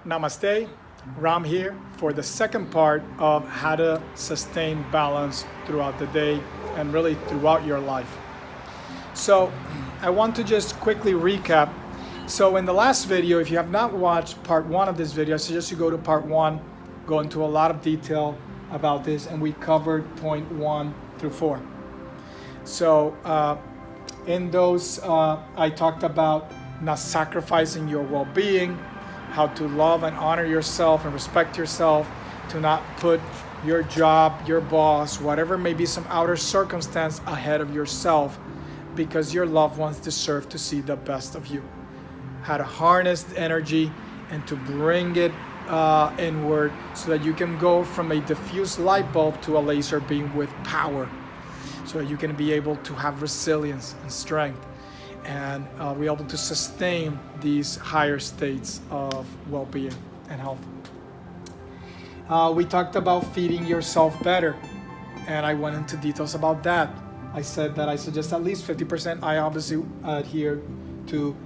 Namaste, Ram here for the second part of how to sustain balance throughout the day and really throughout your life. So I want to just quickly recap. So in the last video, if you have not watched part one of this video, I suggest you go to part one, go into a lot of detail about this, and we covered point 1 through 4. So in those, I talked about not sacrificing your well-being, how to love and honor yourself and respect yourself, to not put your job, your boss, whatever may be some outer circumstance ahead of yourself, because your loved ones deserve to see the best of you. How to harness the energy and to bring it inward so that you can go from a diffuse light bulb to a laser beam with power, so that you can be able to have resilience and strength and be able to sustain these higher states of well-being and health. We talked about feeding yourself better, and I went into details about that. I said that I suggest at least 50%. I obviously adhere to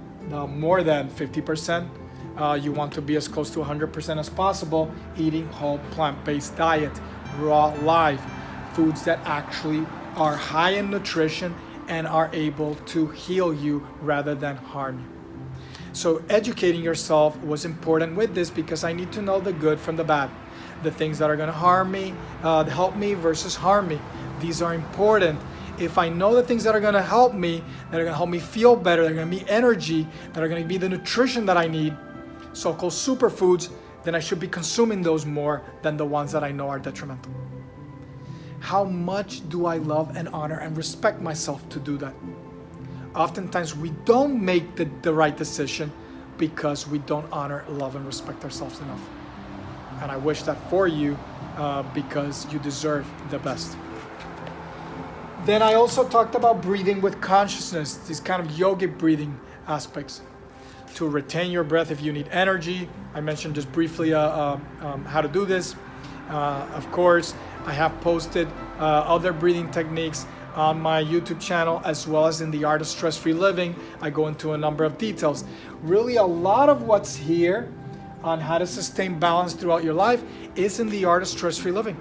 more than 50%. You want to be as close to 100% as possible, eating whole plant-based diet, raw, live, foods that actually are high in nutrition and are able to heal you rather than harm you. So educating yourself was important with this, because I need to know the good from the bad, the things that are going to harm me, help me versus harm me. These are important. If I know the things that are going to help me, that are going to help me feel better, that are going to be energy, that are going to be the nutrition that I need, so-called superfoods, then I should be consuming those more than the ones that I know are detrimental. How much do I love and honor and respect myself to do that? Oftentimes we don't make the right decision because we don't honor, love, and respect ourselves enough. And I wish that for you, because you deserve the best. Then I also talked about breathing with consciousness, these kind of yogic breathing aspects. To retain your breath if you need energy. I mentioned just briefly how to do this. Of course, I have posted other breathing techniques on my YouTube channel, as well as in the Art of Stress-Free Living. I go into a number of details. Really, a lot of what's here on how to sustain balance throughout your life is in the Art of Stress-Free Living.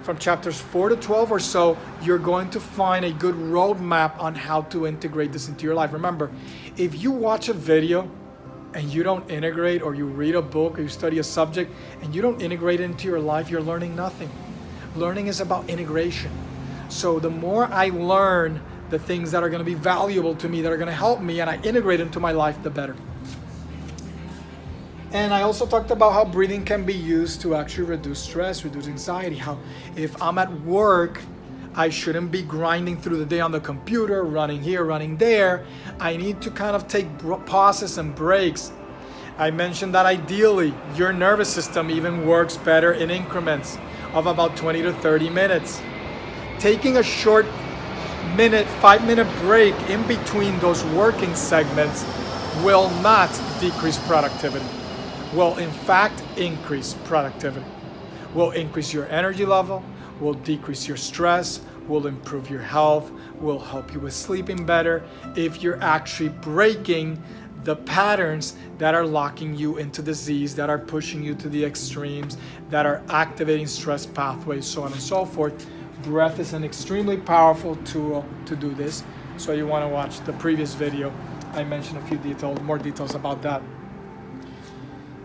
From chapters 4 to 12 or so, you're going to find a good roadmap on how to integrate this into your life. Remember, if you watch a video and you don't integrate, or you read a book or you study a subject and you don't integrate it into your life, you're learning nothing. Learning is about integration. So the more I learn the things that are going to be valuable to me, that are going to help me, and I integrate into my life, the better. And I also talked about how breathing can be used to actually reduce stress, reduce anxiety. How if I'm at work, I shouldn't be grinding through the day on the computer, running here, running there. I need to kind of take pauses and breaks. I mentioned that ideally, your nervous system even works better in increments of about 20 to 30 minutes. Taking a short 5-minute break in between those working segments will not decrease productivity, will in fact increase productivity, will increase your energy level, will decrease your stress, will improve your health, will help you with sleeping better if you're actually breaking the patterns that are locking you into disease, that are pushing you to the extremes, that are activating stress pathways, so on and so forth. Breath is an extremely powerful tool to do this. So you want to watch the previous video. I mentioned a few more details about that.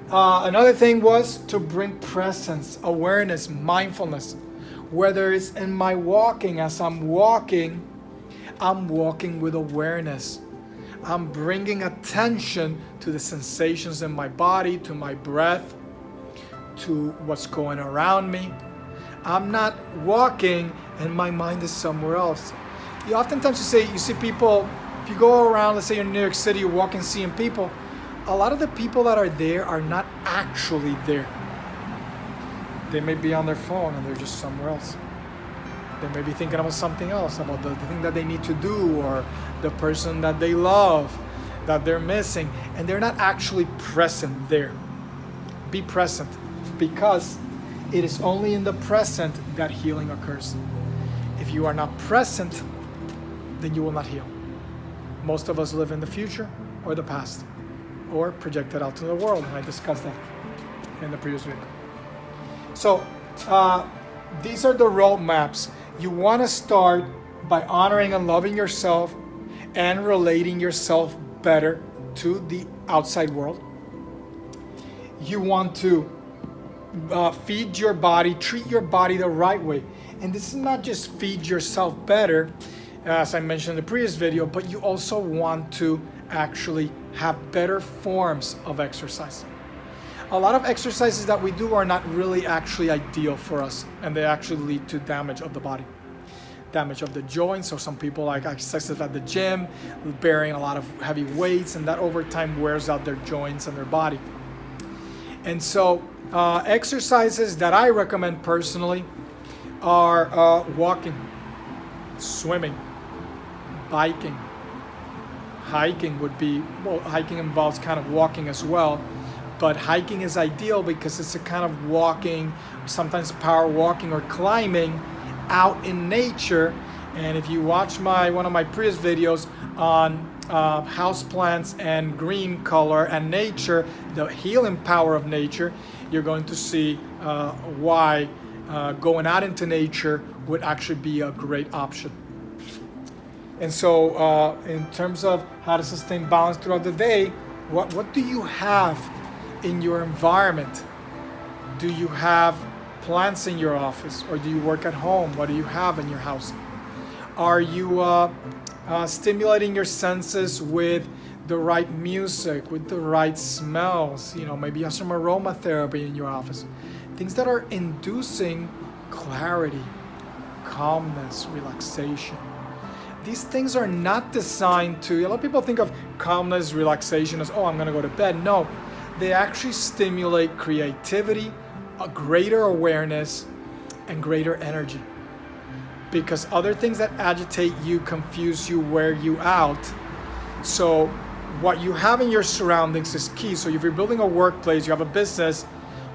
Another thing was to bring presence, awareness, mindfulness. Whether it's in my walking, as I'm walking with awareness. I'm bringing attention to the sensations in my body, to my breath, to what's going around me. I'm not walking and my mind is somewhere else. Oftentimes you see people, if you go around, let's say you're in New York City, you're walking, seeing people, a lot of the people that are there are not actually there. They may be on their phone and they're just somewhere else. They may be thinking about something else, about the thing that they need to do, or the person that they love, that they're missing, and they're not actually present there. Be present, because it is only in the present that healing occurs. If you are not present, then you will not heal. Most of us live in the future or the past. or project it out to the world. And I discussed that in the previous video. So these are the roadmaps. You want to start by honoring and loving yourself and relating yourself better to the outside world. You want to feed your body, treat your body the right way. And this is not just feed yourself better, as I mentioned in the previous video, but you also want to actually have better forms of exercise. A lot of exercises that we do are not really actually ideal for us, and they actually lead to damage of the body, damage of the joints. So some people like exercises at the gym, bearing a lot of heavy weights, and that over time wears out their joints and their body. And so exercises that I recommend personally are walking, swimming, biking, hiking would be, well, hiking involves kind of walking as well, but hiking is ideal because it's a kind of walking, sometimes power walking or climbing out in nature. And if you watch one of my previous videos on houseplants and green color and nature, the healing power of nature, you're going to see why going out into nature would actually be a great option. And so in terms of how to sustain balance throughout the day, what do you have in your environment? Do you have plants in your office, or do you work at home? What do you have in your house? Are you stimulating your senses with the right music, with the right smells? You know, maybe you have some aromatherapy in your office. Things that are inducing clarity, calmness, relaxation. These things are not designed to, a lot of people think of calmness, relaxation as, oh, I'm gonna go to bed. No, they actually stimulate creativity, a greater awareness, and greater energy. Because other things that agitate you, confuse you, wear you out. So what you have in your surroundings is key. So if you're building a workplace, you have a business,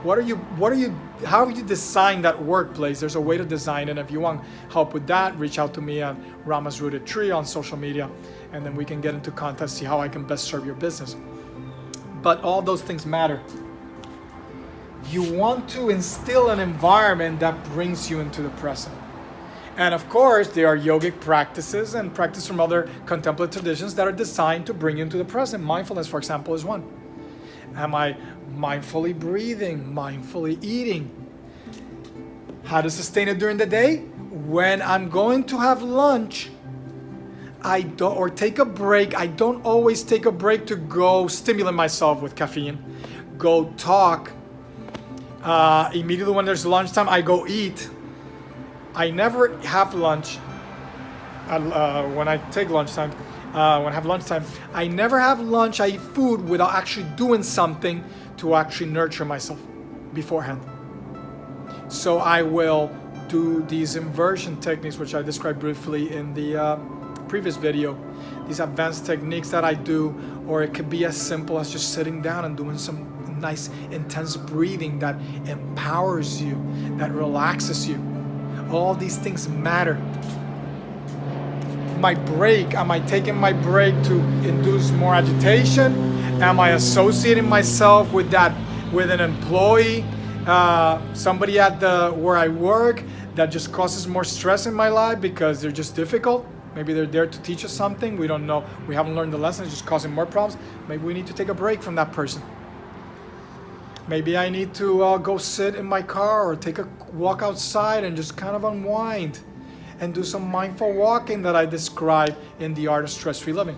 how you design that workplace? There's a way to design it. If you want help with that, reach out to me on Rama's Rooted Tree on social media, and then we can get into contact, see how I can best serve your business. But all those things matter. You want to instill an environment that brings you into the present. And of course, there are yogic practices and practice from other contemplative traditions that are designed to bring you into the present. Mindfulness, for example, is one. Am I mindfully breathing, mindfully eating? How to sustain it during the day? When I'm going to have lunch, or take a break, I don't always take a break to go stimulate myself with caffeine, go talk. Immediately when there's lunchtime, I go eat. I never have lunch when I take lunchtime. When I have lunchtime, I never have lunch, I eat food without actually doing something to actually nurture myself beforehand. So I will do these inversion techniques, which I described briefly in the previous video. These advanced techniques that I do, or it could be as simple as just sitting down and doing some nice intense breathing that empowers you, that relaxes you. All these things matter. My break, am I taking my break to induce more agitation? Am I associating myself with an employee, somebody at where I work that just causes more stress in my life because they're just difficult? Maybe they're there to teach us something. We don't know. We haven't learned the lesson. It's just causing more problems. Maybe we need to take a break from that person. Maybe I need to go sit in my car or take a walk outside and just kind of unwind and do some mindful walking that I describe in The Art of Stress-Free Living.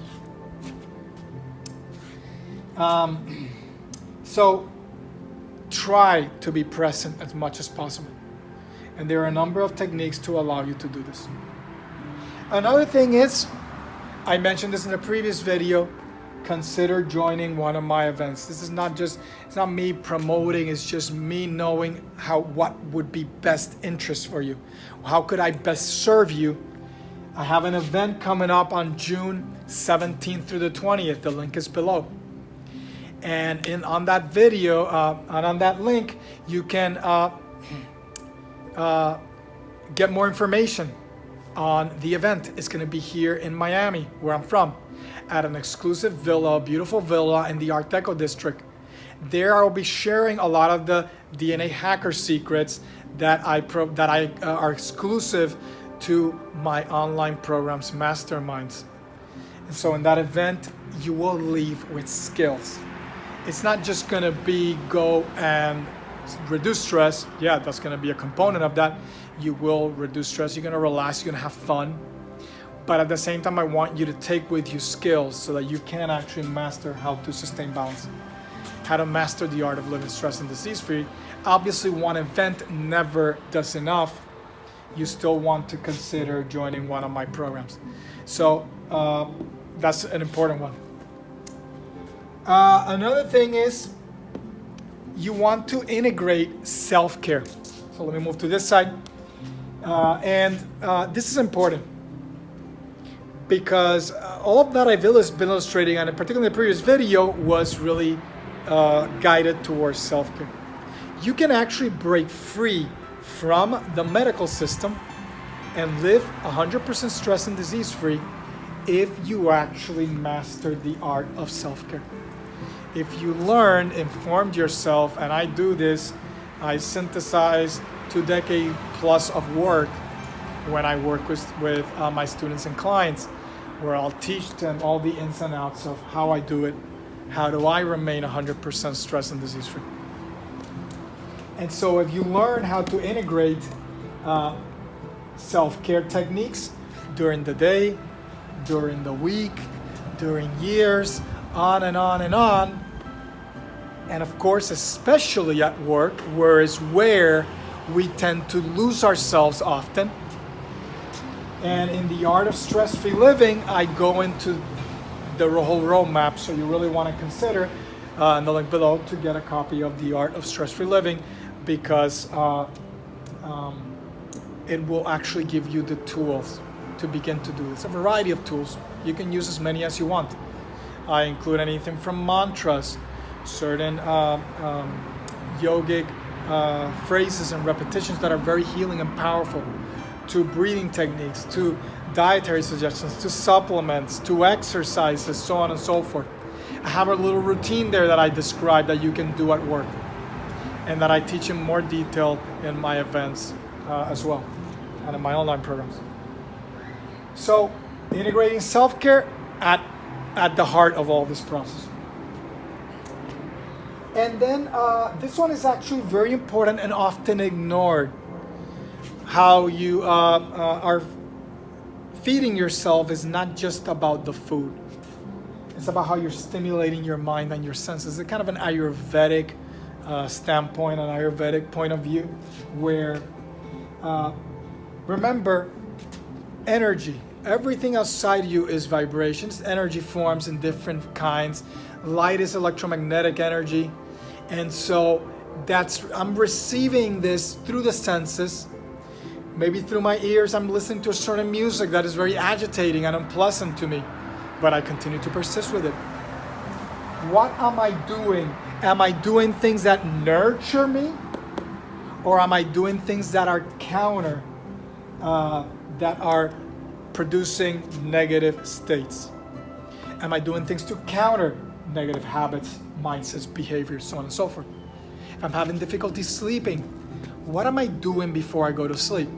So try to be present as much as possible. And there are a number of techniques to allow you to do this. Another thing is, I mentioned this in a previous video, consider joining one of my events. This is it's not me promoting, it's just me knowing what would be best interest for you. How could I best serve you? I have an event coming up on June 17th through the 20th. The link is below. And on that video, and on that link, you can get more information on the event. It's going to be here in Miami, where I'm from. at an exclusive villa, a beautiful villa in the Art Deco district. There I will be sharing a lot of the DNA hacker secrets that are exclusive to my online programs, masterminds. And so in that event, you will leave with skills. It's not just gonna be go and reduce stress. Yeah, that's gonna be a component of that. You will reduce stress, you're gonna relax, you're gonna have fun. But at the same time, I want you to take with you skills so that you can actually master how to sustain balance, how to master the art of living stress and disease-free. Obviously, one event never does enough. You still want to consider joining one of my programs. So that's an important one. Another thing is you want to integrate self-care. So let me move to this side. This is important because all of that I've been illustrating, and particularly in the previous video, was really guided towards self-care. You can actually break free from the medical system and live 100% stress and disease-free if you actually master the art of self-care. If you learn, informed yourself, and I do this, I synthesize 2 decades plus of work when I work with my students and clients, where I'll teach them all the ins and outs of how I do it, how do I remain 100% stress and disease-free. And so if you learn how to integrate self-care techniques during the day, during the week, during years, on and on and on, and of course, especially at work, where is where we tend to lose ourselves often. And in the art of stress-free living, I go into the whole roadmap, so you really want to consider in the link below to get a copy of the art of stress-free living, because it will actually give you the tools to begin to do this. A variety of tools. You can use as many as you want. I include anything from mantras, certain yogic phrases and repetitions that are very healing and powerful, to breathing techniques, to dietary suggestions, to supplements, to exercises, so on and so forth. I have a little routine there that I describe that you can do at work, and that I teach in more detail in my events as well, and in my online programs. So integrating self-care at the heart of all this process. And then this one is actually very important and often ignored. How you are feeding yourself is not just about the food. It's about how you're stimulating your mind and your senses. It's kind of an Ayurvedic standpoint, an Ayurvedic point of view, where remember, energy. Everything outside you is vibrations. Energy forms in different kinds. Light is electromagnetic energy. And so I'm receiving this through the senses. Maybe through my ears, I'm listening to a certain music that is very agitating and unpleasant to me, but I continue to persist with it. What am I doing? Am I doing things that nurture me? Or am I doing things that are counter, that are producing negative states? Am I doing things to counter negative habits, mindsets, behaviors, so on and so forth? If I'm having difficulty sleeping, what am I doing before I go to sleep?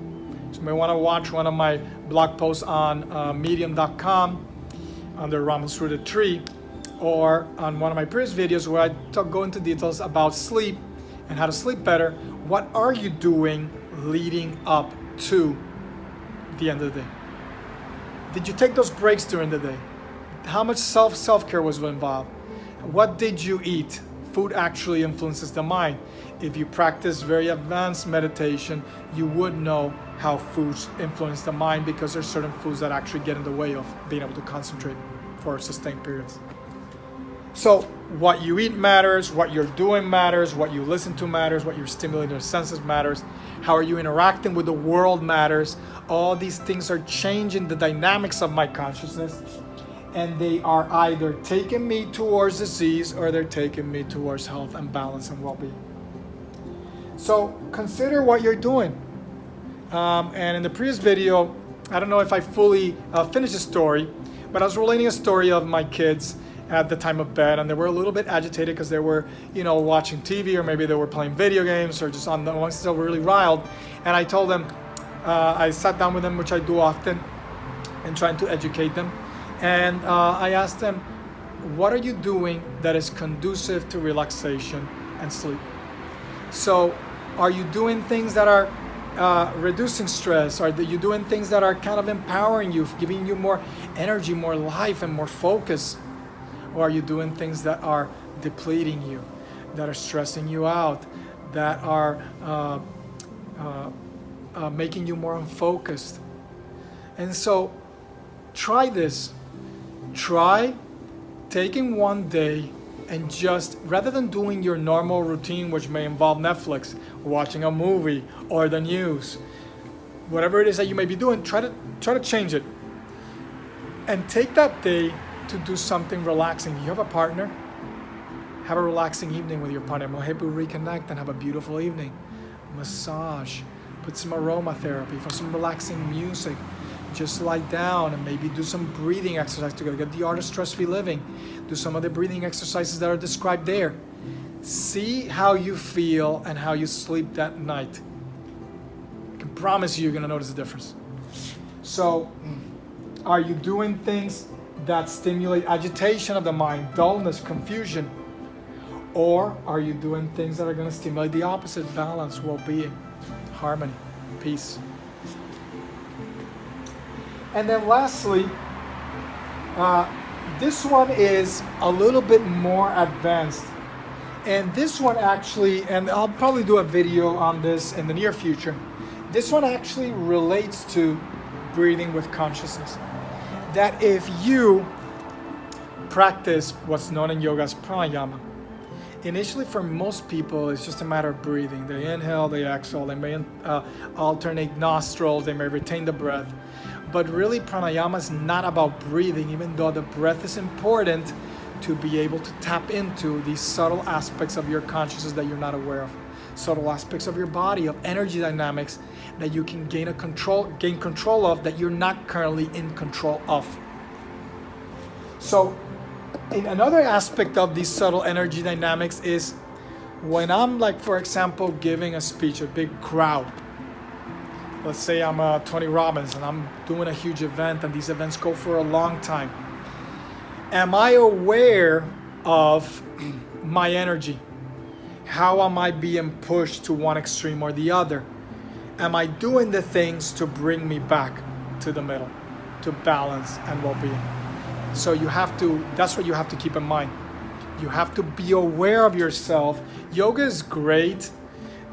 So you may want to watch one of my blog posts on medium.com under Raman's Rooted Tree, or on one of my previous videos where I go into details about sleep and how to sleep better. What are you doing leading up to the end of the day? Did you take those breaks during the day? How much self-care was involved? What did you eat? Food actually influences the mind. If you practice very advanced meditation, you would know how foods influence the mind, because there's certain foods that actually get in the way of being able to concentrate for sustained periods. So what you eat matters, what you're doing matters, what you listen to matters, what you're stimulating your senses matters, how are you interacting with the world matters. All these things are changing the dynamics of my consciousness, and they are either taking me towards disease or they're taking me towards health and balance and well-being. So consider what you're doing. And in the previous video, I don't know if I fully finished the story, But I was relating a story of my kids at the time of bed, and they were a little bit agitated because they were, watching TV, or maybe they were playing video games, or just on the ones that were really riled. And I told them, I sat down with them, which I do often, and trying to educate them. And I asked them, what are you doing that is conducive to relaxation and sleep? So are you doing things that are reducing stress? Are you doing things that are kind of empowering you, giving you more energy, more life, and more focus? Or are you doing things that are depleting you, that are stressing you out, that are making you more unfocused? And so try this. Try taking one day and just, rather than doing your normal routine, which may involve Netflix, watching a movie, or the news, whatever it is that you may be doing, try to change it. And take that day to do something relaxing. You have a partner, have a relaxing evening with your partner. Maybe reconnect and have a beautiful evening. Massage, put some aromatherapy, for some relaxing music. Just lie down and maybe do some breathing exercise together. Get the art of stress-free living. Do some of the breathing exercises that are described there. See how you feel and how you sleep that night. I can promise you, you're going to notice a difference. So, are you doing things that stimulate agitation of the mind, dullness, confusion? Or are you doing things that are going to stimulate the opposite, balance, well-being, harmony, peace? And then lastly, this one is a little bit more advanced. And this one actually, and I'll probably do a video on this in the near future, this one actually relates to breathing with consciousness. That if you practice what's known in yoga as pranayama, initially for most people it's just a matter of breathing. They inhale, they exhale, they may alternate nostrils, they may retain the breath. But really, pranayama is not about breathing, even though the breath is important to be able to tap into these subtle aspects of your consciousness that you're not aware of. Subtle aspects of your body, of energy dynamics that you can gain control of, that you're not currently in control of. So, in another aspect of these subtle energy dynamics is when I'm, like, for example, giving a speech, a big crowd. Let's say I'm Tony Robbins and I'm doing a huge event, and these events go for a long time. Am I aware of my energy? How am I being pushed to one extreme or the other? Am I doing the things to bring me back to the middle, to balance and well-being? So that's what you have to keep in mind. You have to be aware of yourself. Yoga is great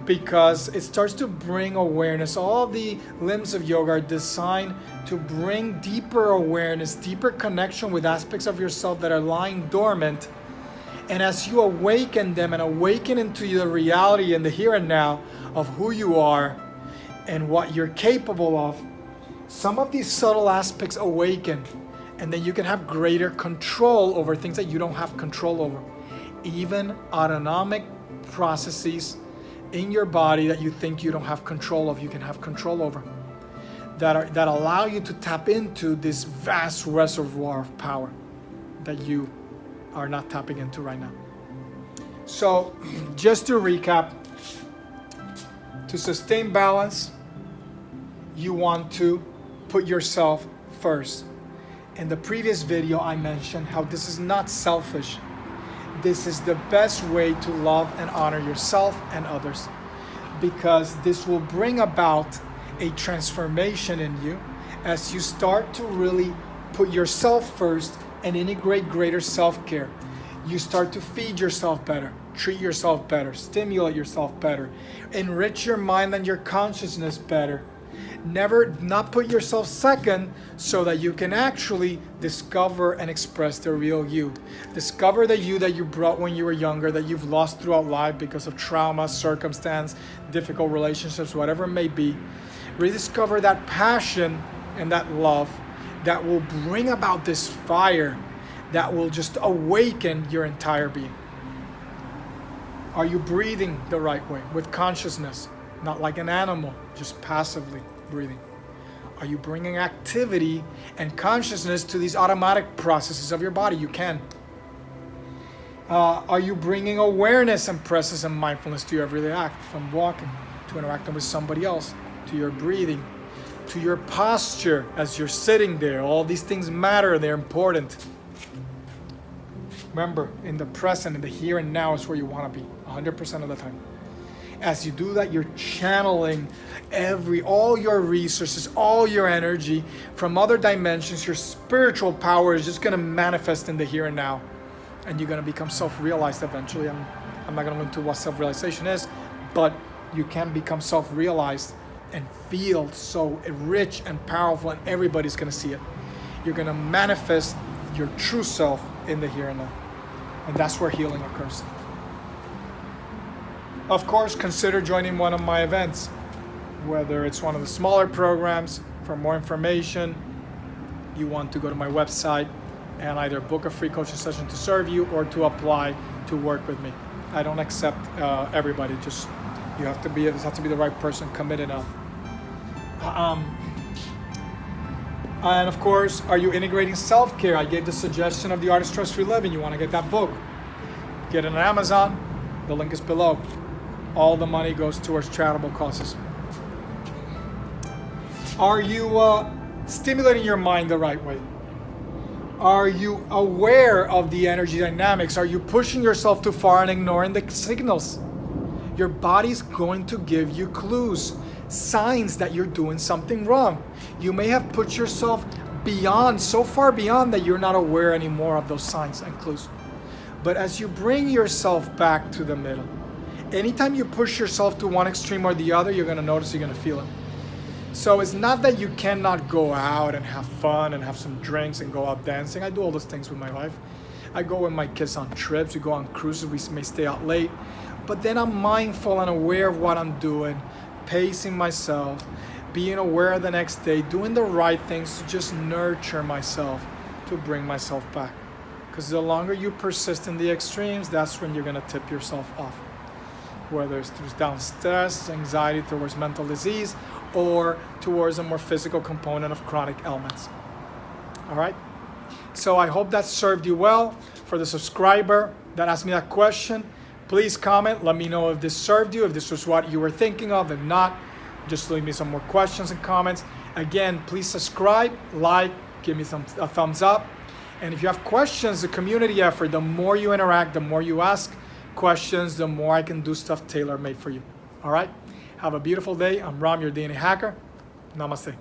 because it starts to bring awareness. All the limbs of yoga are designed to bring deeper awareness, deeper connection with aspects of yourself that are lying dormant. And as you awaken them and awaken into the reality and the here and now of who you are and what you're capable of, some of these subtle aspects awaken, and then you can have greater control over things that you don't have control over. Even autonomic processes in your body that you think you don't have control of, you can have control over, that allow you to tap into this vast reservoir of power that you are not tapping into right now. So, just to recap, to sustain balance, you want to put yourself first. In the previous video, I mentioned how this is not selfish. This is the best way to love and honor yourself and others, because this will bring about a transformation in you as you start to really put yourself first and integrate greater self-care. You start to feed yourself better, treat yourself better, stimulate yourself better, enrich your mind and your consciousness better. Never not put yourself second, so that you can actually discover and express the real you. Discover the you that you brought when you were younger, that you've lost throughout life because of trauma, circumstance, difficult relationships, whatever it may be. Rediscover that passion and that love that will bring about this fire that will just awaken your entire being. Are you breathing the right way with consciousness? Not like an animal, just passively breathing. Are you bringing activity and consciousness to these automatic processes of your body? You can. Are you bringing awareness and presence and mindfulness to your everyday act, from walking to interacting with somebody else, to your breathing, to your posture as you're sitting there? All these things matter, they're important. Remember, in the present, in the here and now is where you want to be, 100% of the time. As you do that, you're channeling all your resources, all your energy from other dimensions. Your spiritual power is just going to manifest in the here and now. And you're going to become self-realized eventually. I'm not going to go into what self-realization is, but you can become self-realized and feel so rich and powerful, and everybody's going to see it. You're going to manifest your true self in the here and now. And that's where healing occurs. Of course, consider joining one of my events, whether it's one of the smaller programs. For more information, you want to go to my website and either book a free coaching session to serve you or to apply to work with me. I don't accept everybody. Just you have to be the right person, committed enough. And of course, are you integrating self-care? I gave the suggestion of the Art of Stress-Free Living. You want to get that book? Get it on Amazon. The link is below. All the money goes towards charitable causes. Are you stimulating your mind the right way? Are you aware of the energy dynamics? Are you pushing yourself too far and ignoring the signals? Your body's going to give you clues, signs that you're doing something wrong. You may have put yourself so far beyond that you're not aware anymore of those signs and clues. But as you bring yourself back to the middle, anytime you push yourself to one extreme or the other, you're going to notice, you're going to feel it. So it's not that you cannot go out and have fun and have some drinks and go out dancing. I do all those things with my wife. I go with my kids on trips. We go on cruises. We may stay out late. But then I'm mindful and aware of what I'm doing, pacing myself, being aware the next day, doing the right things to just nurture myself, to bring myself back. Because the longer you persist in the extremes, that's when you're going to tip yourself off. Whether it's through down stress, anxiety towards mental disease, or towards a more physical component of chronic ailments. All right? So I hope that served you well. For the subscriber that asked me that question, please comment. Let me know if this served you, if this was what you were thinking of. If not, just leave me some more questions and comments. Again, please subscribe, like, give me a thumbs up. And if you have questions, the community effort, the more you interact, the more you ask questions, the more I can do stuff tailor-made for you. All right? Have a beautiful day. I'm Ram, your DNA hacker. Namaste.